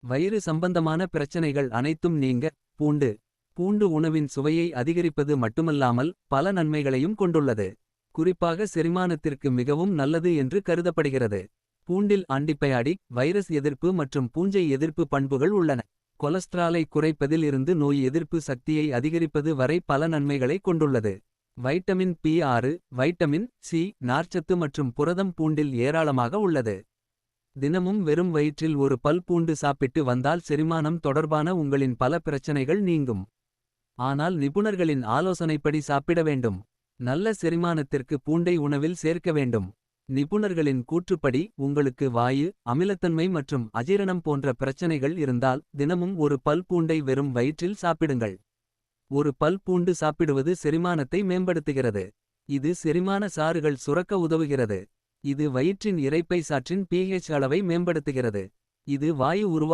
வயிறு சம்பந்தமான பிரச்சனைகள் அனைத்தும் நீங்க. பூண்டு. பூண்டு உணவின் சுவையை அதிகரிப்பது மட்டுமல்லாமல் பல நன்மைகளையும் கொண்டுள்ளது. குறிப்பாக செரிமானத்திற்கு மிகவும் நல்லது என்று கருதப்படுகிறது. பூண்டில் ஆன்டிபயாடிக், வைரஸ் எதிர்ப்பு மற்றும் பூஞ்சை எதிர்ப்பு பண்புகள் உள்ளன. கொலஸ்ட்ராலை குறைப்பதில் இருந்து நோய் எதிர்ப்பு சக்தியை அதிகரிப்பது வரை பல நன்மைகளை கொண்டுள்ளது. வைட்டமின் பி6, வைட்டமின் சி, நார்ச்சத்து மற்றும் புரதம் பூண்டில் ஏராளமாக உள்ளது. தினமும் வெறும் வயிற்றில் ஒரு பல் பூண்டு சாப்பிட்டு வந்தால் செரிமானம் தொடர்பான உங்களின் பல பிரச்சனைகள் நீங்கும். ஆனால் நிபுணர்களின் ஆலோசனைப்படி சாப்பிட வேண்டும். நல்ல செரிமானத்திற்கு பூண்டை உணவில் சேர்க்க வேண்டும். நிபுணர்களின் கூற்றுப்படி உங்களுக்கு வாயு, அமிலத்தன்மை மற்றும் அஜீரணம் போன்ற பிரச்சனைகள் இருந்தால் தினமும் ஒரு பல் பூண்டை வெறும் வயிற்றில் சாப்பிடுங்கள். ஒரு பல் பூண்டு சாப்பிடுவது செரிமானத்தை மேம்படுத்துகிறது. இது செரிமான சாறுகள் சுரக்க உதவுகிறது. இது வயிற்றின் இரைப்பை சாற்றின் pH அளவை மேம்படுத்துகிறது. இது வாயு உருவாவதை